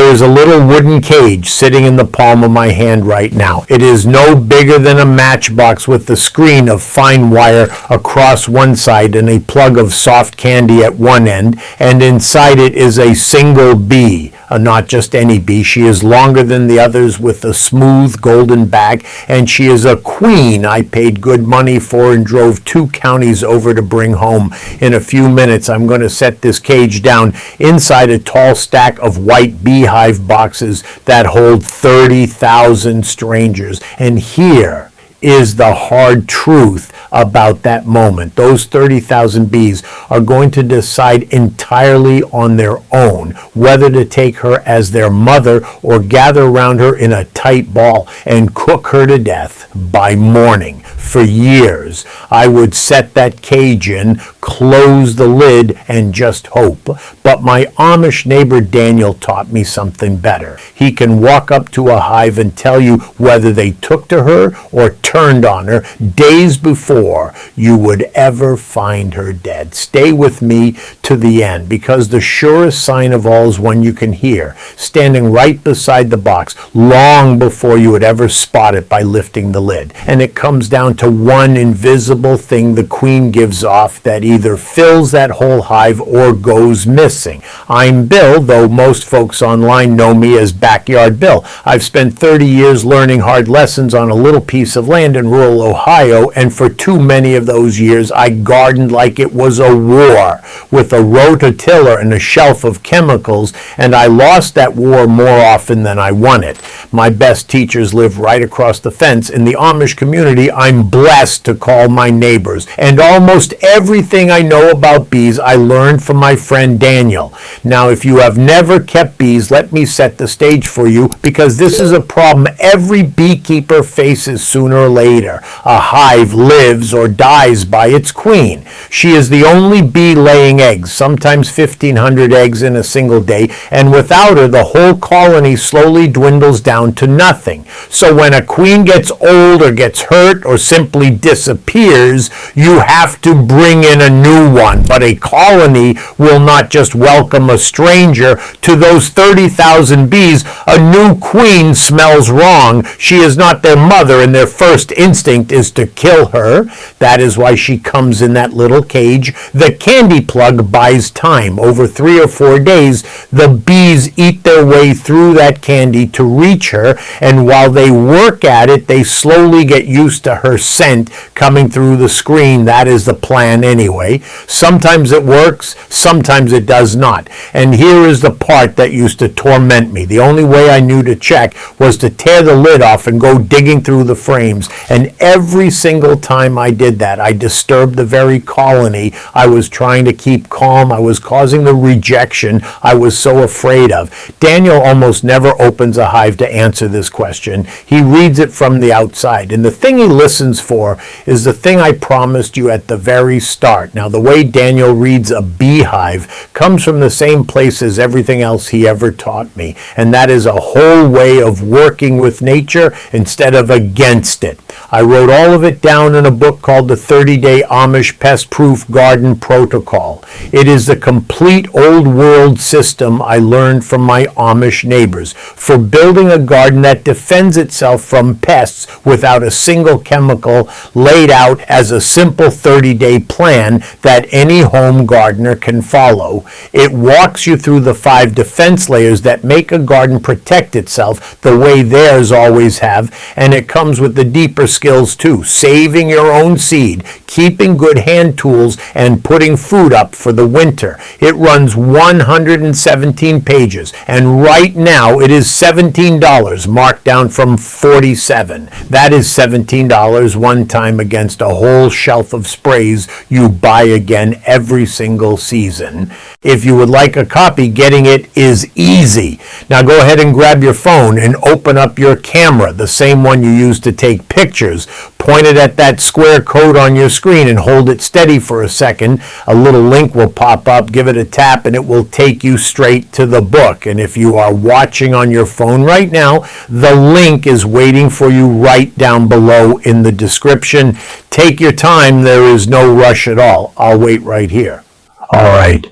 There is a little wooden cage sitting in the palm of my hand right now. It is no bigger than a matchbox with the screen of fine wire across one side and a plug of soft candy at one end, and inside it is a single bee. Not just any bee. She is longer than the others with a smooth golden back, and she is a queen I paid good money for and drove 2 counties over to bring home. In a few minutes, I'm going to set this cage down inside a tall stack of white beehive boxes that hold 30,000 strangers. And here is the hard truth about that moment. Those 30,000 bees are going to decide entirely on their own whether to take her as their mother or gather around her in a tight ball and cook her to death by morning. For years, I would set that cage in, close the lid, and just hope. But my Amish neighbor Daniel taught me something better. He can walk up to a hive and tell you whether they took to her or turned on her days before you would ever find her dead. Stay with me to the end, because the surest sign of all is one you can hear, standing right beside the box, long before you would ever spot it by lifting the lid. And it comes down to one invisible thing the queen gives off that either fills that whole hive or goes missing. I'm Bill, though most folks online know me as Backyard Bill. I've spent 30 years learning hard lessons on a little piece of land in rural Ohio, and for too many of those years I gardened like it was a war, with a rototiller and a shelf of chemicals, and I lost that war more often than I won it. My best teachers live right across the fence in the Amish community I'm blessed to call my neighbors, and almost everything I know about bees I learned from my friend Daniel. Now, if you have never kept bees, let me set the stage for you, because this is a problem every beekeeper faces sooner or later. A hive lives or dies by its queen. She is the only bee laying eggs, sometimes 1,500 eggs in a single day, and without her, the whole colony slowly dwindles down to nothing. So when a queen gets old or gets hurt or simply disappears, you have to bring in a new one. But a colony will not just welcome a stranger. To those 30,000 bees, a new queen smells wrong. She is not their mother, and their first instinct is to kill her. That is why she comes in that little cage. The candy plug buys time. Over 3 or 4 days, the bees eat their way through that candy to reach her, and while they work at it, they slowly get used to her scent coming through the screen. That is the plan anyway. Sometimes it works, sometimes it does not. And here is the part that used to torment me. The only way I knew to check was to tear the lid off and go digging through the frames. And every single time I did that, I disturbed the very colony I was trying to keep calm. I was causing the rejection I was so afraid of. Daniel almost never opens a hive to answer this question. He reads it from the outside. And the thing he listens for is the thing I promised you at the very start. Now, the way Daniel reads a beehive comes from the same place as everything else he ever taught me. And that is a whole way of working with nature instead of against it. I wrote all of it down in a book called The 30-Day Amish Pest-Proof Garden Protocol. It is the complete old world system I learned from my Amish neighbors for building a garden that defends itself from pests without a single chemical, laid out as a simple 30-day plan that any home gardener can follow. It walks you through the 5 defense layers that make a garden protect itself the way theirs always have, and it comes with the deeper skills too: saving your own seed, keeping good hand tools, and putting food up for the winter. It runs 117 pages, and right now it is $17, marked down from $47. That is $17 one time against a whole shelf of sprays you buy again every single season. If you would like a copy, getting it is easy. Now go ahead and grab your phone and open up your camera, the same one you use to take pictures. Point it at that square code on your screen and hold it steady for a second. A little link will pop up, give it a tap, and it will take you straight to the book. And if you are watching on your phone right now, the link is waiting for you right down below in the description. Take your time, there is no rush at all. I'll wait right here. All right.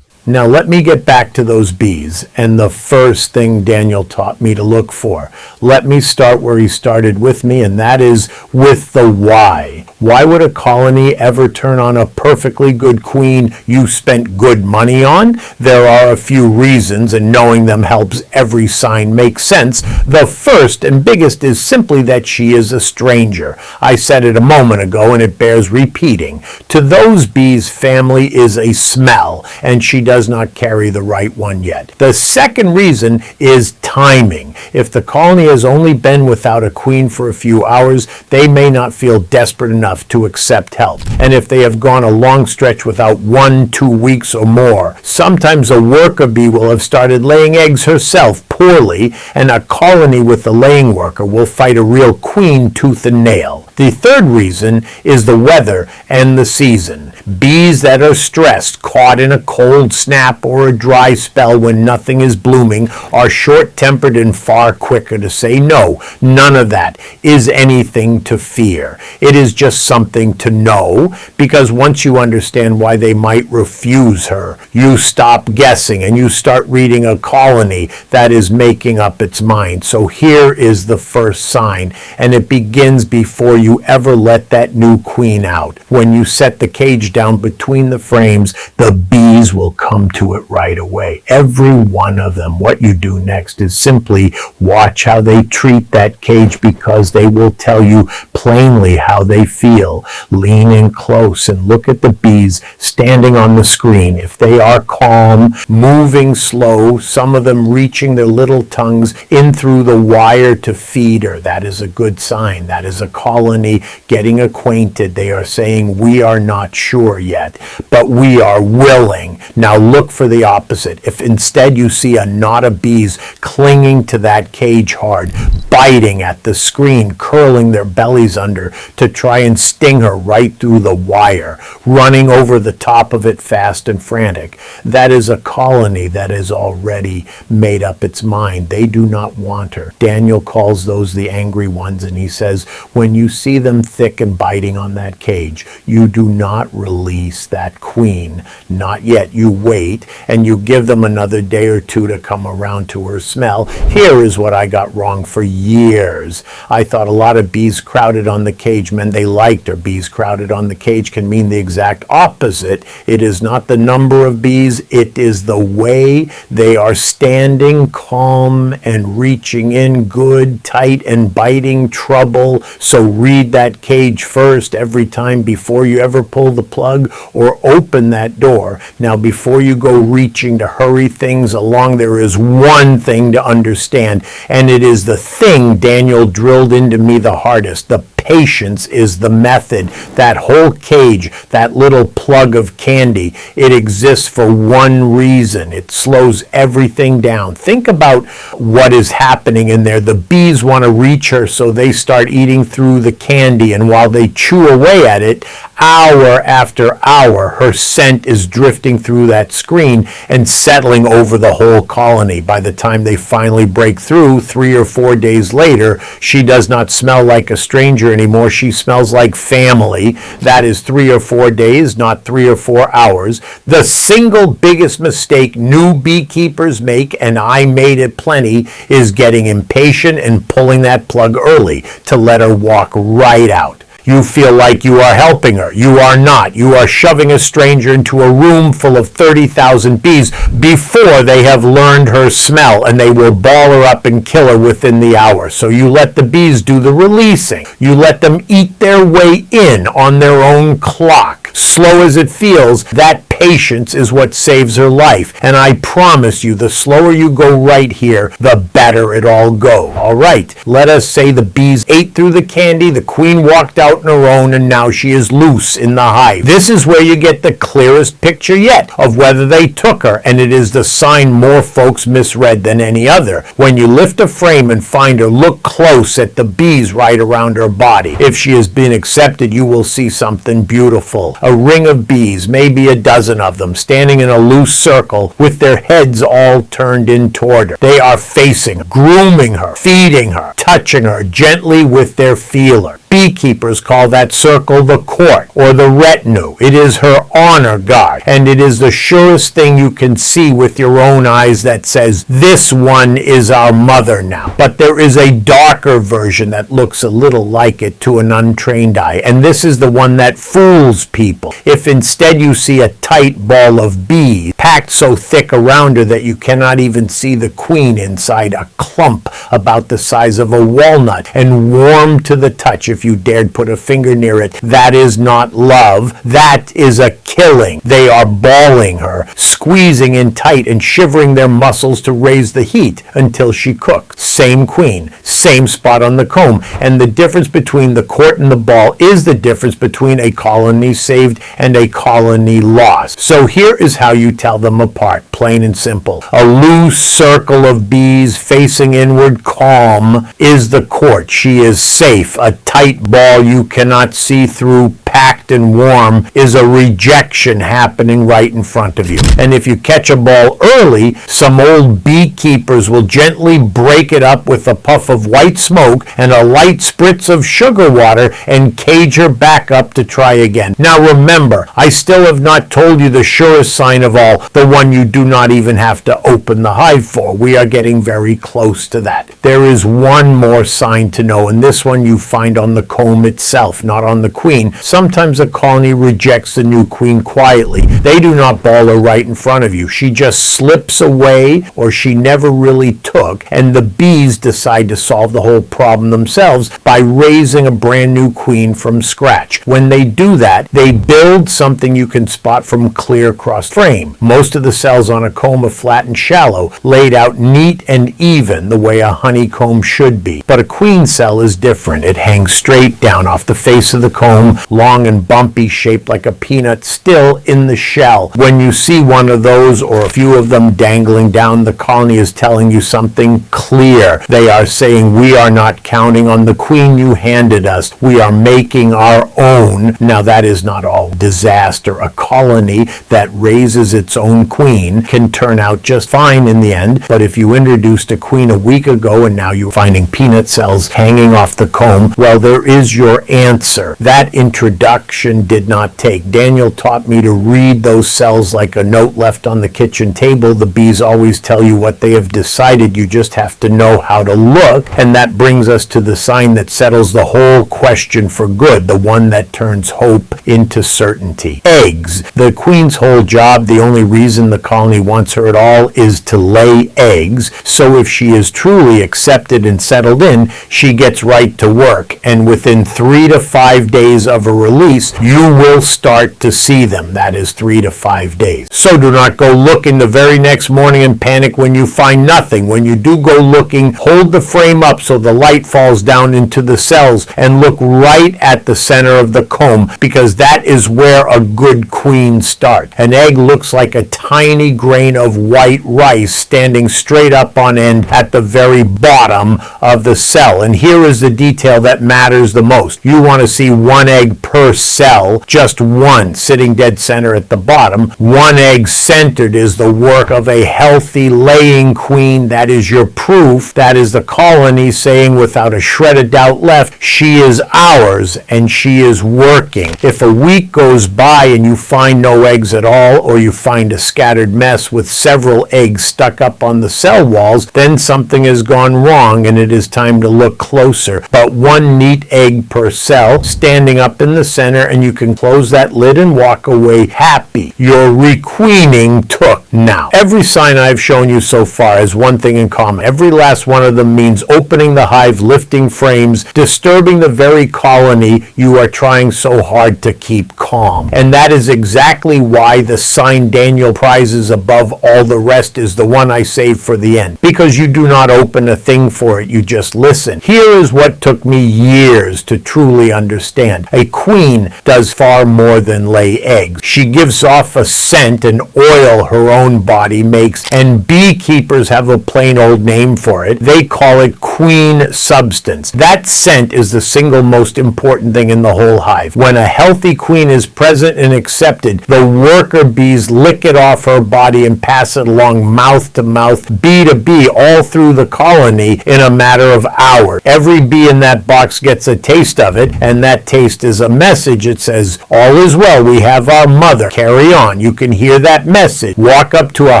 Now let me get back to those bees and the first thing Daniel taught me to look for. Let me start where he started with me, and that is with the why. Why would a colony ever turn on a perfectly good queen you spent good money on? There are a few reasons, and knowing them helps every sign make sense. The first and biggest is simply that she is a stranger. I said it a moment ago, and it bears repeating. To those bees, family is a smell, and she does not carry the right one yet. The second reason is timing. If the colony has only been without a queen for a few hours, they may not feel desperate enough to accept help. And if they have gone a long stretch without 1-2 weeks or more, sometimes a worker bee will have started laying eggs herself poorly, and a colony with the laying worker will fight a real queen tooth and nail. The third reason is the weather and the season. Bees that are stressed, caught in a cold snap or a dry spell when nothing is blooming, are short-tempered and far quicker to say no. None of that is anything to fear. It is just something to know, because once you understand why they might refuse her, you stop guessing and you start reading a colony that is making up its mind. So here is the first sign, and it begins before you ever let that new queen out. When you set the cage down between the frames, the bees will come to it right away. Every one of them. What you do next is simply watch how they treat that cage, because they will tell you plainly how they feel. Lean in close and look at the bees standing on the screen. If they are calm, moving slow, some of them reaching their little tongues in through the wire to feed her, that is a good sign. That is a colony getting acquainted. They are saying, we are not sure yet, but we are willing. Now look for the opposite. If instead you see a knot of bees clinging to that cage hard, biting at the screen, curling their bellies under to try and sting her right through the wire, running over the top of it fast and frantic, that is a colony that has already made up its mind. They do not want her. Daniel calls those the angry ones, and he says, when you see them thick and biting on that cage, you do not release that queen. Not yet. You wait, and you give them another day or two to come around to her smell. Here is what I got wrong for years. I thought a lot of bees crowded on the cage meant they liked her. Bees crowded on the cage can mean the exact opposite. It is not the number of bees, it is the way they are standing calm and reaching in good, tight, and biting trouble. So read that cage first every time before you ever pull the plug or open that door. Now, before you go reaching to hurry things along, there is one thing to understand, and it is the thing Daniel drilled into me the hardest. The patience is the method. That whole cage, that little plug of candy, it exists for one reason. It slows everything down. Think about what is happening in there. The bees want to reach her, so they start eating through the candy, and while they chew away at it, hour after hour, her scent is drifting through that screen and settling over the whole colony. By the time they finally break through, 3 or 4 days later, she does not smell like a stranger anymore. She smells like family. That is 3 or 4 days, not 3 or 4 hours. The single biggest mistake new beekeepers make, and I made it plenty, is getting impatient and pulling that plug early to let her walk right out. You feel like you are helping her. You are not. You are shoving a stranger into a room full of 30,000 bees before they have learned her smell, and they will ball her up and kill her within the hour. So you let the bees do the releasing. You let them eat their way in on their own clock. Slow as it feels, that patience is what saves her life. And I promise you, the slower you go right here, the better it all go. All right, let us say the bees ate through the candy, the queen walked out on her own, and now she is loose in the hive. This is where you get the clearest picture yet of whether they took her, and it is the sign more folks misread than any other. When you lift a frame and find her, look close at the bees right around her body. If she has been accepted, you will see something beautiful. A ring of bees, maybe a dozen dozen of them standing in a loose circle with their heads all turned in toward her. They are facing her, grooming her, feeding her, touching her gently with their feeler. Beekeepers call that circle the court or the retinue. It is her honor guard, and it is the surest thing you can see with your own eyes that says, this one is our mother now. But there is a darker version that looks a little like it to an untrained eye, and this is the one that fools people. If instead you see a tight ball of bees packed so thick around her that you cannot even see the queen inside, a clump about the size of a walnut and warm to the touch if you dared put a finger near it, that is not love, that is a killing. They are balling her, squeezing in tight and shivering their muscles to raise the heat until she cooks. Same queen, same spot on the comb, and the difference between the court and the ball is the difference between a colony saved and a colony lost. So here is how you tell them apart, plain and simple. A loose circle of bees facing inward, calm, is the court. She is safe. A tight ball you cannot see through, packed and warm, is a rejection happening right in front of you. And if you catch a ball early, some old beekeepers will gently break it up with a puff of white smoke and a light spritz of sugar water and cage her back up to try again. Now remember, I still have not told you the surest sign of all, the one you do not even have to open the hive for. We are getting very close to that. There is one more sign to know, and this one you find on the comb itself, not on the queen. Sometimes a colony rejects the new queen quietly. They do not ball her right in front of you. She just slips away, or she never really took, and the bees decide to solve the whole problem themselves by raising a brand new queen from scratch. When they do that, they build something you can spot from clear across frame. Most of the cells on a comb are flat and shallow, laid out neat and even, the way a honeycomb should be. But a queen cell is different. It hangs straight down off the face of the comb, long and bumpy, shaped like a peanut, still in the shell. When you see one of those or a few of them dangling down, the colony is telling you something clear. They are saying, we are not counting on the queen you handed us. We are making our own. Now that is not all disaster. A colony that raises its own queen can turn out just fine in the end, but if you introduced a queen a week ago and now you're finding peanut cells hanging off the comb, well, there is your answer. That introduction did not take. Daniel taught me to read those cells like a note left on the kitchen table. The bees always tell you what they have decided. You just have to know how to look, and that brings us to the sign that settles the whole question for good, the one that turns hope into certainty. Eggs. The queen's whole job, the only reason the colony wants her at all, is to lay eggs. So if she is truly accepted and settled in, she gets right to work, and within 3 to 5 days of a release, you will start to see them. That is 3 to 5 days. So do not go looking the very next morning and panic when you find nothing. When you do go looking, hold the frame up so the light falls down into the cells and look right at the center of the comb, because that is where a good queen starts. An egg looks like a tiny grain of white rice standing straight up on end at the very bottom of the cell. And here is the detail that matters the most. You want to see one egg per cell, just one sitting dead center at the bottom. One egg centered is the work of a healthy laying queen. That is your proof. That is the colony saying without a shred of doubt left, she is ours and she is working. If a week goes by and you find no eggs at all, or you find a scattered mess with several eggs stuck up on the cell walls, then something has gone wrong and it is time to look closer. But one neat egg per cell standing up in the center, and you can close that lid and walk away happy. Your requeening took. Now, every sign I've shown you so far has one thing in common. Every last one of them means opening the hive, lifting frames, disturbing the very colony you are trying so hard to keep calm. And that is exactly why the sign Daniel prizes above all the rest is the one I saved for the end. Because you do not open a thing for it, you just listen. Here is what took me years to truly understand. A queen queen does far more than lay eggs. She gives off a scent, an oil her own body makes, and beekeepers have a plain old name for it. They call it queen substance. That scent is the single most important thing in the whole hive. When a healthy queen is present and accepted, the worker bees lick it off her body and pass it along mouth to mouth, bee to bee, all through the colony in a matter of hours. Every bee in that box gets a taste of it, and that taste is a message. It says, all is well, we have our mother. Carry on. You can hear that message. Walk up to a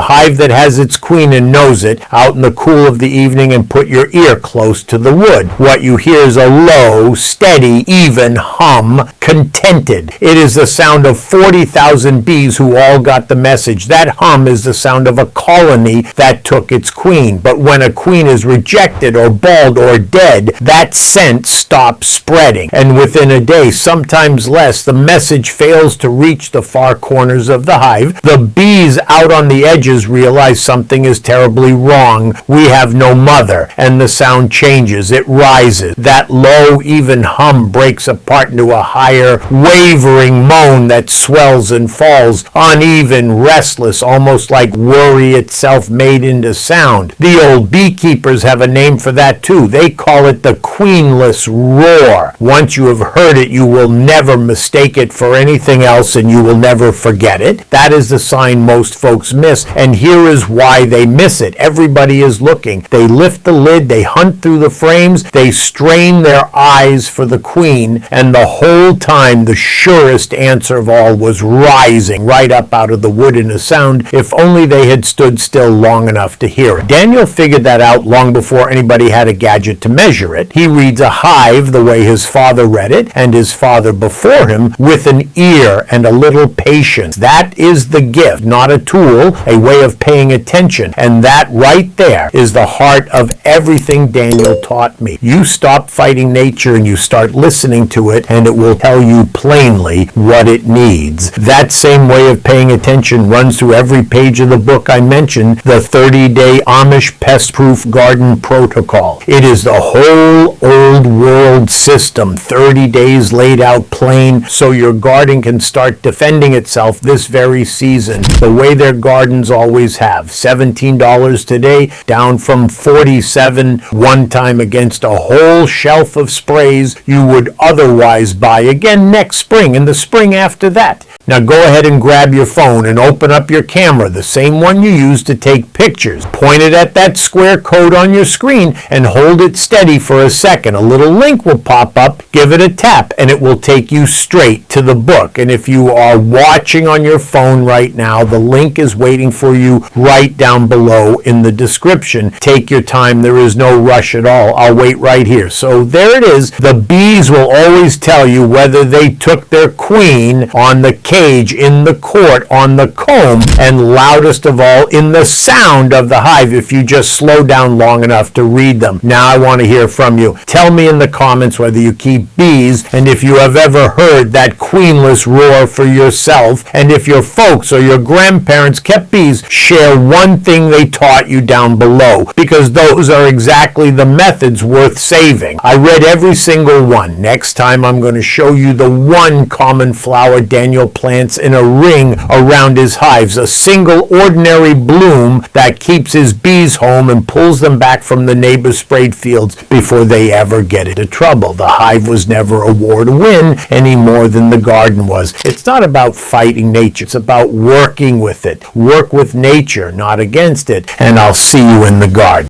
hive that has its queen and knows it out in the cool of the evening and put your ear close to the wood. What you hear is a low, steady, even hum, contented. It is the sound of 40,000 bees who all got the message. That hum is the sound of a colony that took its queen. But when a queen is rejected or bald or dead, that scent stops spreading. And within a day, sometimes less, the message fails to reach the far corners of the hive. The bees out on the edges realize something is terribly wrong. We have no mother. And the sound changes. It rises. That low, even hum breaks apart into a higher, wavering moan that swells and falls, uneven, restless, almost like worry itself made into sound. The old beekeepers have a name for that too. They call it the queenless roar. Once you have heard it, you will never mistake it for anything else, and you will never forget it. That is the sign most folks miss, and here is why they miss it. Everybody is looking. They lift the lid, they hunt through the frames, they strain their eyes for the queen, and the whole time the surest answer of all was rising right up out of the wood in a sound, if only they had stood still long enough to hear it. Daniel figured that out long before anybody had a gadget to measure it. He reads a hive the way his father read it, and his father before him, with an ear and a little patience. That is the gift, not a tool, a way of paying attention. And that right there is the heart of everything Daniel taught me. You stop fighting nature and you start listening to it, and it will tell you plainly what it needs. That same way of paying attention runs through every page of the book I mentioned, the 30-day Amish Pest-Proof Garden Protocol. It is the whole old world system, 30 days laid out plain, so your garden can start defending itself this very season, the way their gardens always have. $17 today, down from $47 one time, against a whole shelf of sprays you would otherwise buy again next spring and the spring after that. Now go ahead and grab your phone and open up your camera, the same one you use to take pictures. Point it at that square code on your screen and hold it steady for a second. A little link will pop up, give it a tap, and it will take you straight to the book. And if you are watching on your phone right now, the link is waiting for you right down below in the description. Take your time, there is no rush at all. I'll wait right here. So there it is. The bees will always tell you whether they took their queen on the cage, in the court, on the comb, and loudest of all, in the sound of the hive, if you just slow down long enough to read them. Now I want to hear from you. Tell me in the comments whether you keep bees, and if you have ever heard that queenless roar for yourself, and if your folks or your grandparents kept bees, share one thing they taught you down below, because those are exactly the methods worth saving. I read every single one. Next time I'm going to show you the one common flower Daniel plants in a ring around his hives, a single ordinary bloom that keeps his bees home and pulls them back from the neighbor's sprayed fields before they ever get into trouble. The hive was never a war to win any more than the garden was. It's not about fighting nature. It's about working with it. Work with nature, not against it. And I'll see you in the garden.